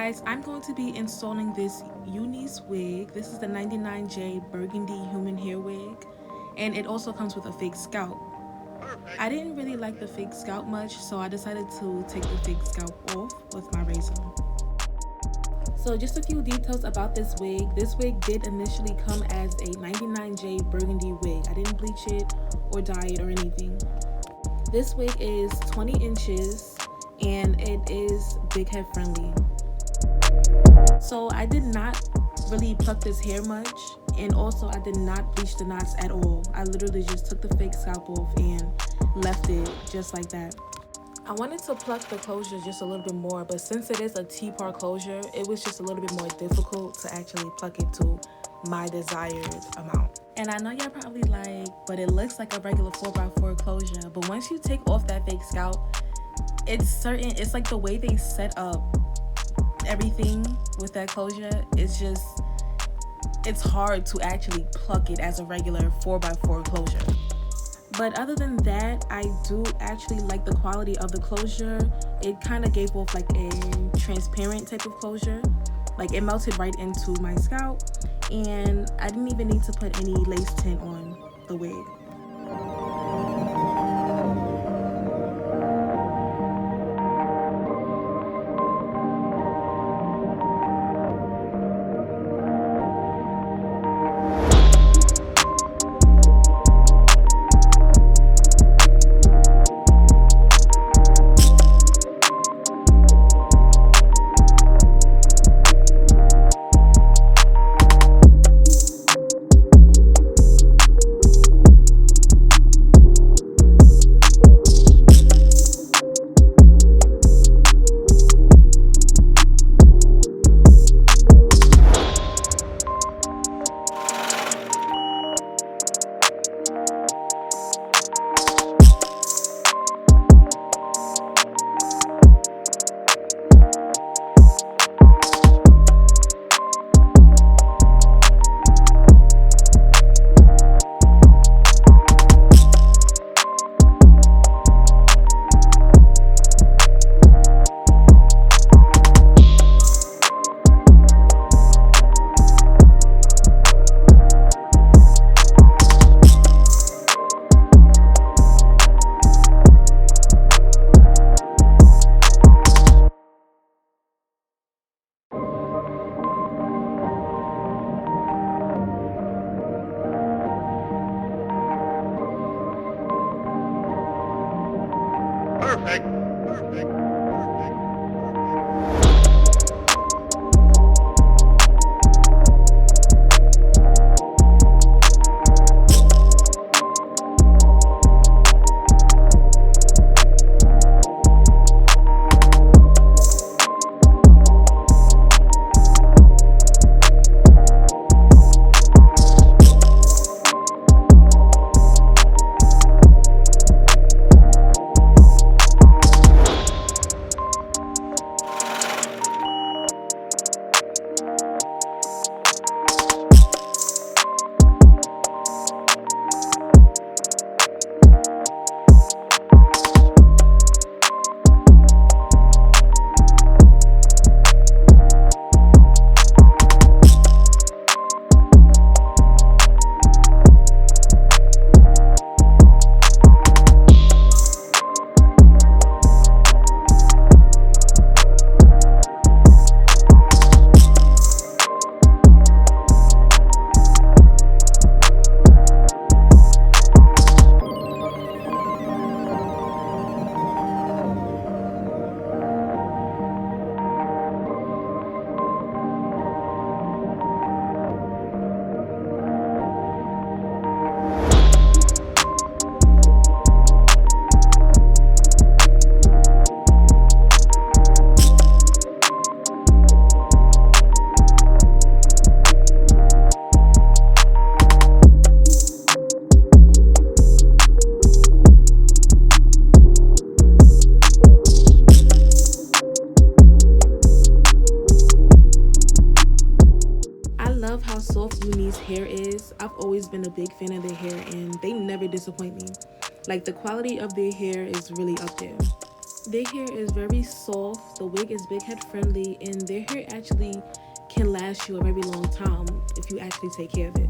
guys, I'm going to be installing this UNice wig. This is the 99J Burgundy human hair wig, and it also comes with a fake scalp. I didn't really like the fake scalp much, so I decided to take the fake scalp off with my razor. So just a few details about this wig. This wig did initially come as a 99J Burgundy wig. I didn't bleach it or dye it or anything. This wig is 20 inches and it is big head friendly. So I did not really pluck this hair much, and also I did not bleach the knots at all. I literally just took the fake scalp off and left it just like that. I wanted to pluck the closure just a little bit more, but since it is a T-part closure, it was just a little bit more difficult to actually pluck it to my desired amount. And I know y'all probably like, but it looks like a regular 4x4 closure. But once you take off that fake scalp, it's like the way they set up everything with that closure, it's hard to actually pluck it as a regular 4x4 closure. But other than that, I do actually like the quality of the closure. It kind of gave off like a transparent type of closure. Like it melted right into my scalp, and I didn't even need to put any lace tint on the wig. Perfect. UNice hair is. I've always been a big fan of their hair and they never disappoint me. Like the quality of their hair is really up there. Their hair is very soft, the wig is big head friendly, and their hair actually can last you a very long time if you actually take care of it.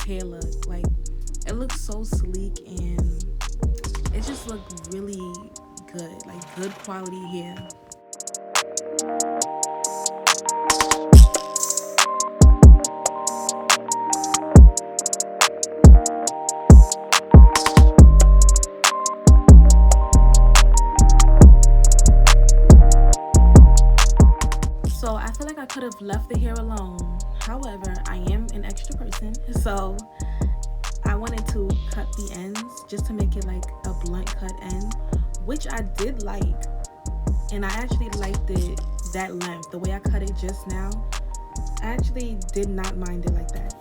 hair look. Like, it looks so sleek and it just looked really good, like good quality hair. So I feel like I could have left the hair alone. However, I am an extra person, so I wanted to cut the ends just to make it like a blunt cut end, which I did like, and I actually liked it that length. The way I cut it just now, I actually did not mind it like that.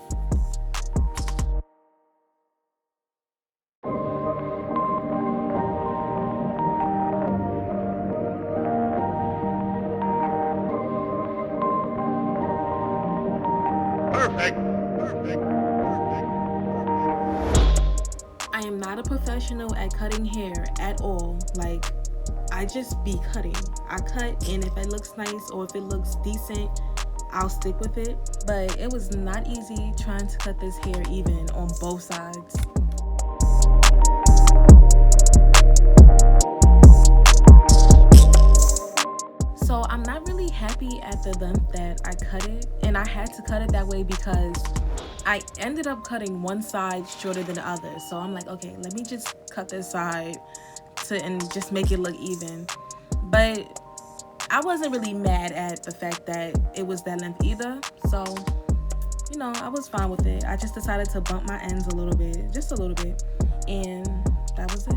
I am not a professional at cutting hair at all. Like, I just be cutting. I cut, and if it looks nice or if it looks decent, I'll stick with it. But it was not easy trying to cut this hair even on both sides. So I'm not really happy at the length that I cut it, and I had to cut it that way because I ended up cutting one side shorter than the other. So I'm like, okay, let me just cut this side and just make it look even. But I wasn't really mad at the fact that it was that length either. So, you know, I was fine with it. I just decided to bump my ends a little bit, just a little bit, and that was it.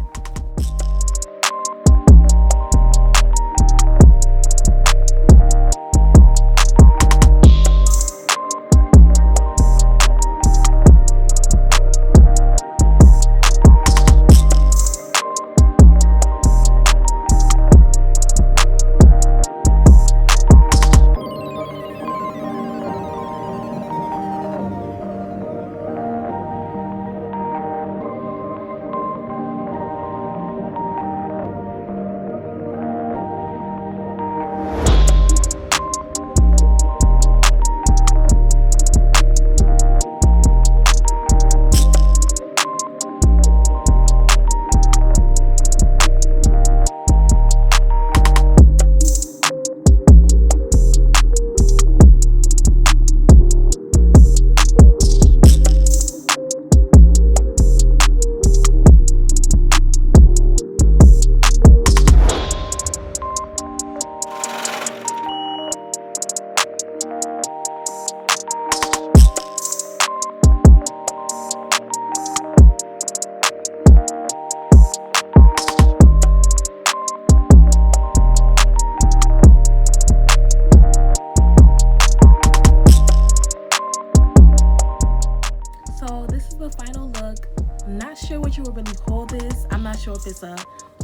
Not sure what you would really call this. I'm not sure if it's a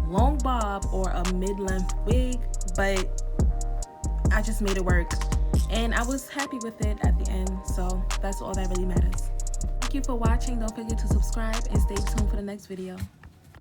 long bob or a mid-length wig, but I just made it work and I was happy with it at the end, so that's all that really matters. Thank you for watching. Don't forget to subscribe and stay tuned for the next video.